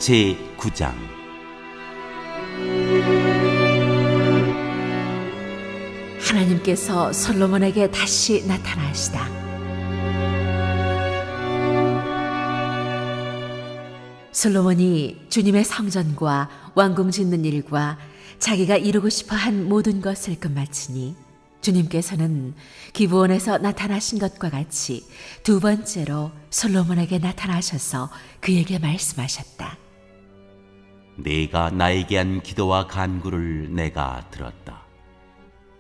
제9장. 하나님께서 솔로몬에게 다시 나타나시다. 솔로몬이 주님의 성전과 왕궁 짓는 일과 자기가 이루고 싶어 한 모든 것을 끝마치니 주님께서는 기브온에서 나타나신 것과 같이 두 번째로 솔로몬에게 나타나셔서 그에게 말씀하셨다. 네가 나에게 한 기도와 간구를 내가 들었다.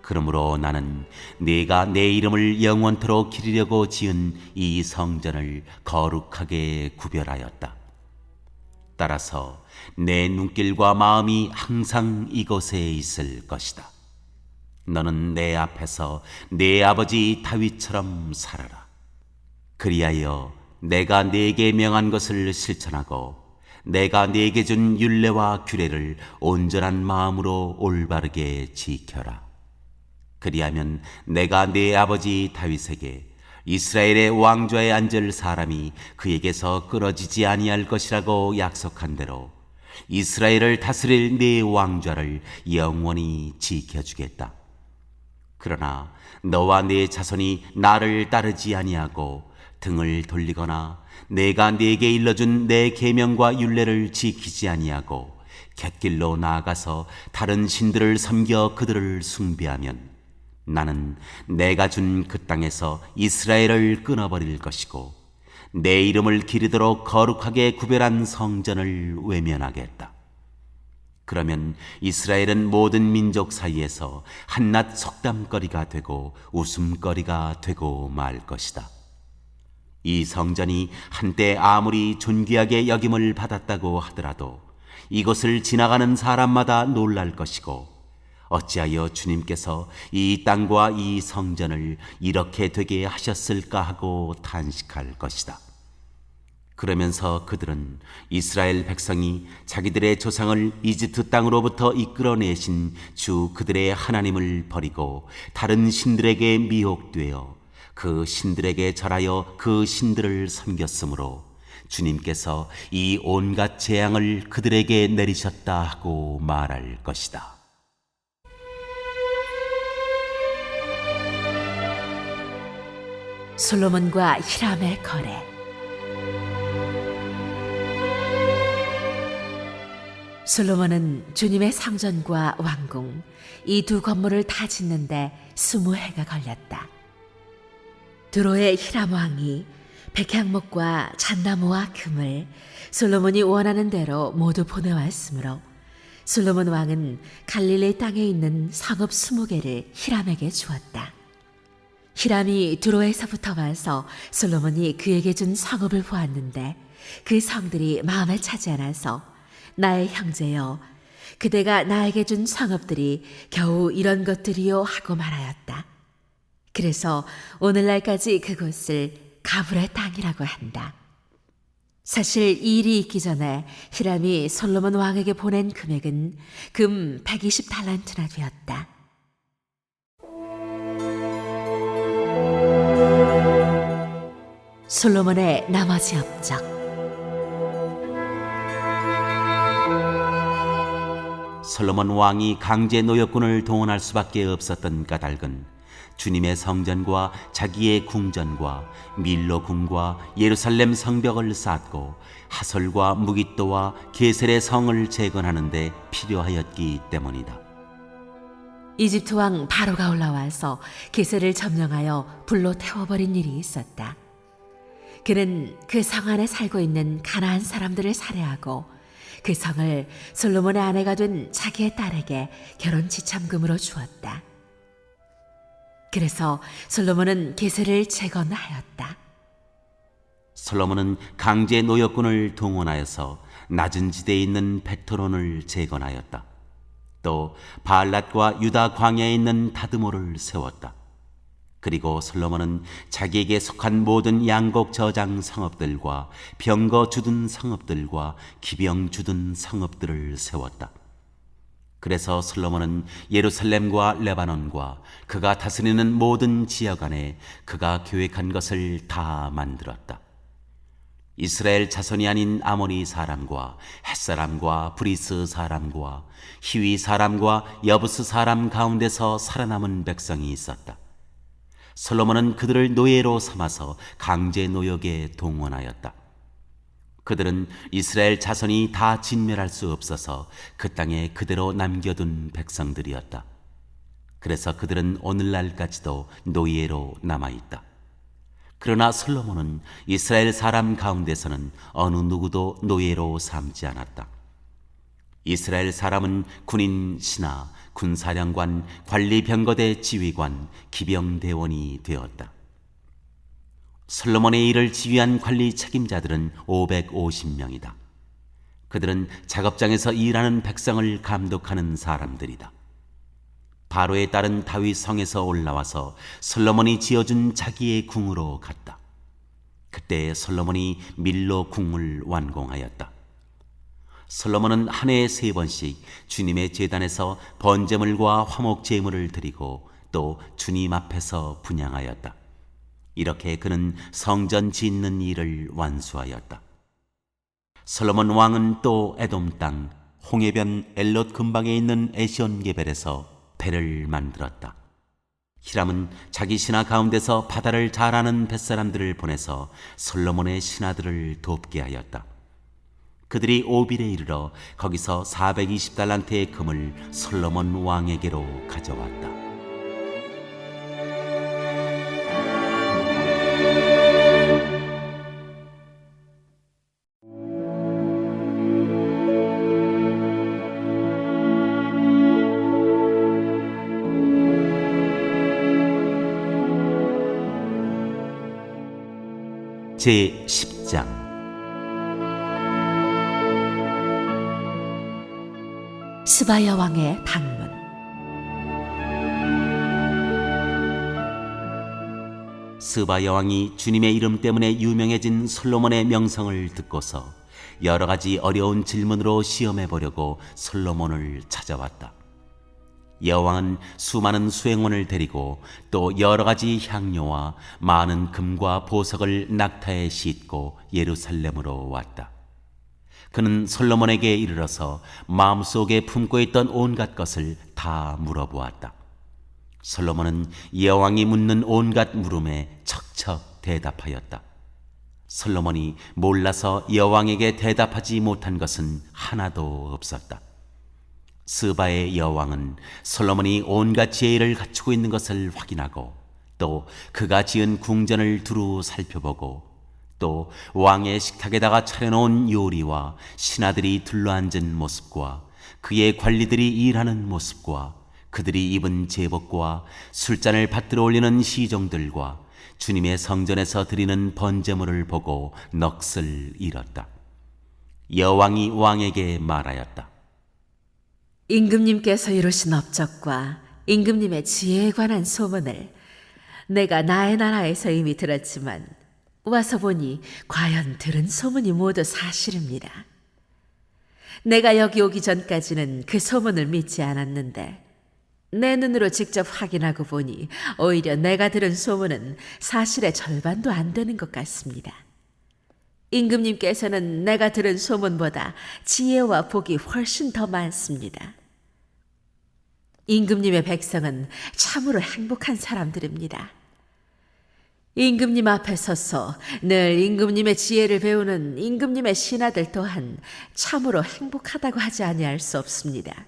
그러므로 나는 네가 내 이름을 영원토록 기리려고 지은 이 성전을 거룩하게 구별하였다. 따라서 내 눈길과 마음이 항상 이곳에 있을 것이다. 너는 내 앞에서 내 아버지 다윗처럼 살아라. 그리하여 내가 네게 명한 것을 실천하고 내가 네게 준 율례와 규례를 온전한 마음으로 올바르게 지켜라. 그리하면 내가 네 아버지 다윗에게 이스라엘의 왕좌에 앉을 사람이 그에게서 끊어지지 아니할 것이라고 약속한 대로 이스라엘을 다스릴 네 왕좌를 영원히 지켜주겠다. 그러나 너와 네 자손이 나를 따르지 아니하고 등을 돌리거나 내가 네게 일러준 내 계명과 율례를 지키지 아니하고 갯길로 나아가서 다른 신들을 섬겨 그들을 숭배하면 나는 내가 준 그 땅에서 이스라엘을 끊어버릴 것이고 내 이름을 기리도록 거룩하게 구별한 성전을 외면하겠다. 그러면 이스라엘은 모든 민족 사이에서 한낱 속담거리가 되고 웃음거리가 되고 말 것이다. 이 성전이 한때 아무리 존귀하게 여김을 받았다고 하더라도 이곳을 지나가는 사람마다 놀랄 것이고 어찌하여 주님께서 이 땅과 이 성전을 이렇게 되게 하셨을까 하고 탄식할 것이다. 그러면서 그들은 이스라엘 백성이 자기들의 조상을 이집트 땅으로부터 이끌어내신 주 그들의 하나님을 버리고 다른 신들에게 미혹되어 그 신들에게 절하여 그 신들을 섬겼으므로 주님께서 이 온갖 재앙을 그들에게 내리셨다 하고 말할 것이다. 솔로몬과 히람의 거래. 솔로몬은 주님의 성전과 왕궁 이 두 건물을 다 짓는데 20해가 걸렸다. 드로의 히람 왕이 백향목과 잣나무와 금을 솔로몬이 원하는 대로 모두 보내왔으므로 솔로몬 왕은 갈릴리 땅에 있는 성읍 20개를 히람에게 주었다. 히람이 드로에서부터 와서 솔로몬이 그에게 준 성읍을 보았는데 그 성들이 마음에 차지 않아서 나의 형제여, 그대가 나에게 준 성읍들이 겨우 이런 것들이요 하고 말하였다. 그래서 오늘날까지 그곳을 가브의 땅이라고 한다. 사실 이 일이 있기 전에 히람이 솔로몬 왕에게 보낸 금액은 금 120달란트나 되었다. 솔로몬의 나머지 업적. 솔로몬 왕이 강제 노역군을 동원할 수밖에 없었던 까닭은 주님의 성전과 자기의 궁전과 밀로 궁과 예루살렘 성벽을 쌓고 하솔과 무깃도와 게셀의 성을 재건하는 데 필요하였기 때문이다. 이집트 왕 바로가 올라와서 게셀을 점령하여 불로 태워버린 일이 있었다. 그는 그 성 안에 살고 있는 가나안 사람들을 살해하고 그 성을 솔로몬의 아내가 된 자기의 딸에게 결혼 지참금으로 주었다. 그래서 솔로몬은 게셀을 재건하였다. 솔로몬은 강제 노역군을 동원하여서 낮은 지대에 있는 벳토론을 재건하였다. 또 바알랏과 유다 광야에 있는 다드모를 세웠다. 그리고 솔로몬은 자기에게 속한 모든 양곡 저장 성읍들과 병거 주둔 성읍들과 기병 주둔 성읍들을 세웠다. 그래서 솔로몬은 예루살렘과 레바논과 그가 다스리는 모든 지역 안에 그가 계획한 것을 다 만들었다. 이스라엘 자손이 아닌 아모리 사람과 헷사람과 브리스 사람과 히위 사람과 여부스 사람 가운데서 살아남은 백성이 있었다. 솔로몬은 그들을 노예로 삼아서 강제 노역에 동원하였다. 그들은 이스라엘 자손이 다 진멸할 수 없어서 그 땅에 그대로 남겨둔 백성들이었다. 그래서 그들은 오늘날까지도 노예로 남아있다. 그러나 솔로몬은 이스라엘 사람 가운데서는 어느 누구도 노예로 삼지 않았다. 이스라엘 사람은 군인 신하, 군사령관, 관리병거대 지휘관, 기병대원이 되었다. 솔로몬의 일을 지휘한 관리 책임자들은 550명이다. 그들은 작업장에서 일하는 백성을 감독하는 사람들이다. 바로의 딸은 다윗 성에서 올라와서 솔로몬이 지어준 자기의 궁으로 갔다. 그때 솔로몬이 밀로 궁을 완공하였다. 솔로몬은 한 해에 3번씩 주님의 제단에서 번제물과 화목 제물을 드리고 또 주님 앞에서 분향하였다. 이렇게 그는 성전 짓는 일을 완수하였다. 솔로몬 왕은 또 에돔 땅 홍해변 엘롯 근방에 있는 에시온게벨에서 배를 만들었다. 히람은 자기 신하 가운데서 바다를 잘 아는 뱃사람들을 보내서 솔로몬의 신하들을 돕게 하였다. 그들이 오빌에 이르러 거기서 420달란트의 금을 솔로몬 왕에게로 가져왔다. 제10장 스바 여왕의 방문. 스바 여왕이 주님의 이름 때문에 유명해진 솔로몬의 명성을 듣고서 여러 가지 어려운 질문으로 시험해 보려고 솔로몬을 찾아왔다. 여왕은 수많은 수행원을 데리고 또 여러 가지 향료와 많은 금과 보석을 낙타에 싣고 예루살렘으로 왔다. 그는 솔로몬에게 이르러서 마음속에 품고 있던 온갖 것을 다 물어보았다. 솔로몬은 여왕이 묻는 온갖 물음에 척척 대답하였다. 솔로몬이 몰라서 여왕에게 대답하지 못한 것은 하나도 없었다. 스바의 여왕은 솔로몬이 온갖 지혜를 갖추고 있는 것을 확인하고 또 그가 지은 궁전을 두루 살펴보고 또 왕의 식탁에다가 차려놓은 요리와 신하들이 둘러앉은 모습과 그의 관리들이 일하는 모습과 그들이 입은 제복과 술잔을 받들어 올리는 시종들과 주님의 성전에서 드리는 번제물을 보고 넋을 잃었다. 여왕이 왕에게 말하였다. 임금님께서 이루신 업적과 임금님의 지혜에 관한 소문을 내가 나의 나라에서 이미 들었지만 와서 보니 과연 들은 소문이 모두 사실입니다. 내가 여기 오기 전까지는 그 소문을 믿지 않았는데 내 눈으로 직접 확인하고 보니 오히려 내가 들은 소문은 사실의 절반도 안 되는 것 같습니다. 임금님께서는 내가 들은 소문보다 지혜와 복이 훨씬 더 많습니다. 임금님의 백성은 참으로 행복한 사람들입니다. 임금님 앞에 서서 늘 임금님의 지혜를 배우는 임금님의 신하들 또한 참으로 행복하다고 하지 아니할 수 없습니다.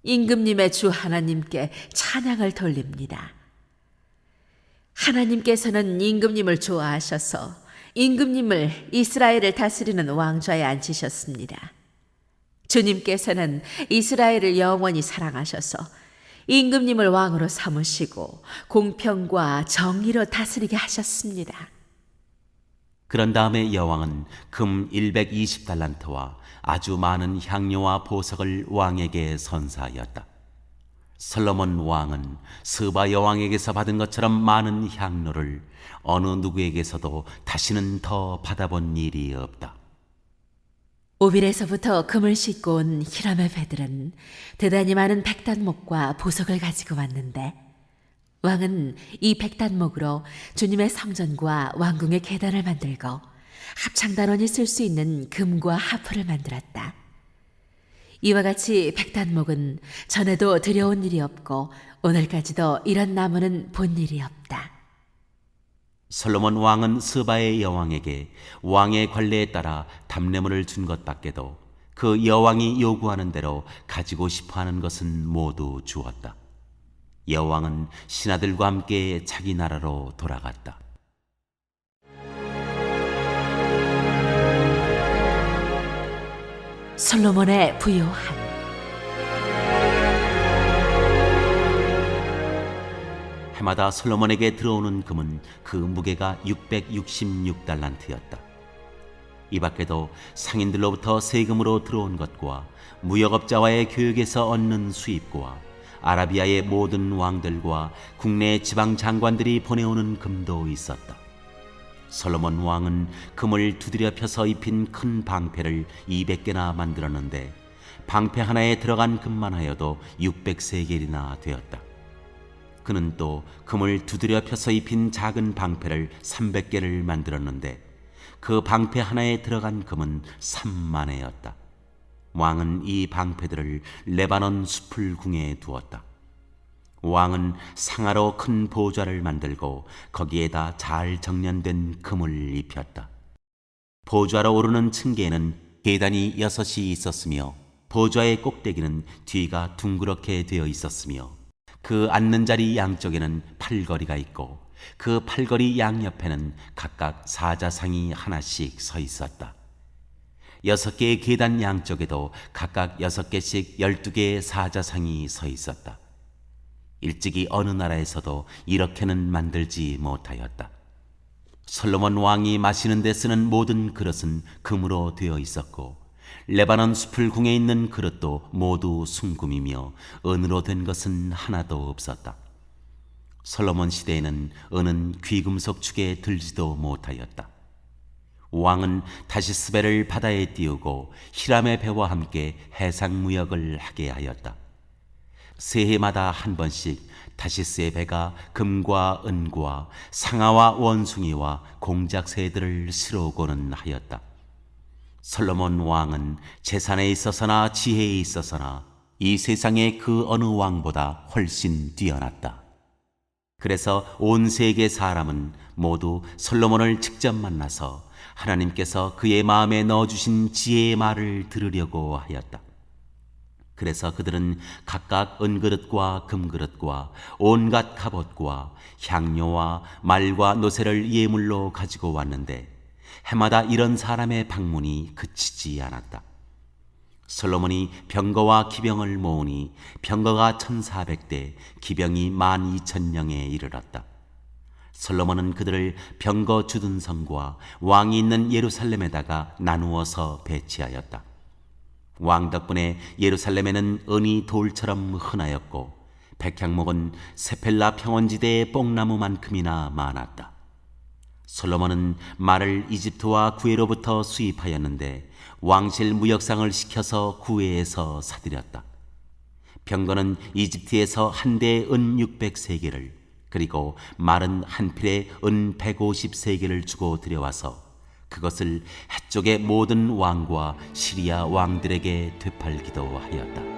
임금님의 주 하나님께 찬양을 돌립니다. 하나님께서는 임금님을 좋아하셔서 임금님을 이스라엘을 다스리는 왕좌에 앉히셨습니다. 주님께서는 이스라엘을 영원히 사랑하셔서 임금님을 왕으로 삼으시고 공평과 정의로 다스리게 하셨습니다. 그런 다음에 여왕은 금 120달란트와 아주 많은 향료와 보석을 왕에게 선사하였다. 솔로몬 왕은 스바 여왕에게서 받은 것처럼 많은 향료를 어느 누구에게서도 다시는 더 받아본 일이 없다. 오빌에서부터 금을 싣고 온 히람의 배들은 대단히 많은 백단목과 보석을 가지고 왔는데 왕은 이 백단목으로 주님의 성전과 왕궁의 계단을 만들고 합창단원이 쓸 수 있는 금과 하프를 만들었다. 이와 같이 백단목은 전에도 들여온 일이 없고 오늘까지도 이런 나무는 본 일이 없다. 솔로몬 왕은 스바의 여왕에게 왕의 관례에 따라 담례물을 준 것밖에도 그 여왕이 요구하는 대로 가지고 싶어하는 것은 모두 주었다. 여왕은 신하들과 함께 자기 나라로 돌아갔다. 솔로몬의 부요함. 해마다 솔로몬에게 들어오는 금은 그 무게가 666달란트였다. 이 밖에도 상인들로부터 세금으로 들어온 것과 무역업자와의 교역에서 얻는 수입과 아라비아의 모든 왕들과 국내 지방 장관들이 보내오는 금도 있었다. 솔로몬 왕은 금을 두드려 펴서 입힌 큰 방패를 200개나 만들었는데 방패 하나에 들어간 금만 하여도 600세겔이나 되었다. 그는 또 금을 두드려 펴서 입힌 작은 방패를 300개를 만들었는데 그 방패 하나에 들어간 금은 3만회였다. 왕은 이 방패들을 레바논 숲을 궁에 두었다. 왕은 상아로 큰 보좌를 만들고 거기에다 잘 정련된 금을 입혔다. 보좌로 오르는 층계에는 계단이 6이 있었으며 보좌의 꼭대기는 뒤가 둥그렇게 되어 있었으며 그 앉는 자리 양쪽에는 팔걸이가 있고 그 팔걸이 양옆에는 각각 사자상이 하나씩 서 있었다. 6개의 계단 양쪽에도 각각 6개씩 12개의 사자상이 서 있었다. 일찍이 어느 나라에서도 이렇게는 만들지 못하였다. 솔로몬 왕이 마시는 데 쓰는 모든 그릇은 금으로 되어 있었고 레바논 숲을 궁에 있는 그릇도 모두 순금이며 은으로 된 것은 하나도 없었다. 솔로몬 시대에는 은은 귀금속 축에 들지도 못하였다. 왕은 다시스배를 바다에 띄우고 히람의 배와 함께 해상 무역을 하게 하였다. 새해마다 한 번씩 다시스의 배가 금과 은과 상아와 원숭이와 공작새들을 실어오고는 하였다. 솔로몬 왕은 재산에 있어서나 지혜에 있어서나 이 세상의 그 어느 왕보다 훨씬 뛰어났다. 그래서 온 세계 사람은 모두 솔로몬을 직접 만나서 하나님께서 그의 마음에 넣어주신 지혜의 말을 들으려고 하였다. 그래서 그들은 각각 은그릇과 금그릇과 온갖 갑옷과 향료와 말과 노새를 예물로 가지고 왔는데 해마다 이런 사람의 방문이 그치지 않았다. 솔로몬이 병거와 기병을 모으니 병거가 1400대, 기병이 12,000명에 이르렀다. 솔로몬은 그들을 병거 주둔성과 왕이 있는 예루살렘에다가 나누어서 배치하였다. 왕 덕분에 예루살렘에는 은이 돌처럼 흔하였고 백향목은 세펠라 평원지대의 뽕나무만큼이나 많았다. 솔로몬은 말을 이집트와 구에로부터 수입하였는데 왕실 무역상을 시켜서 구에에서 사들였다. 병거는 이집트에서 한 대에 은 600세겔을 그리고 말은 한 필에 은 150세겔을 주고 들여와서 그것을 해쪽의 모든 왕과 시리아 왕들에게 되팔기도 하였다.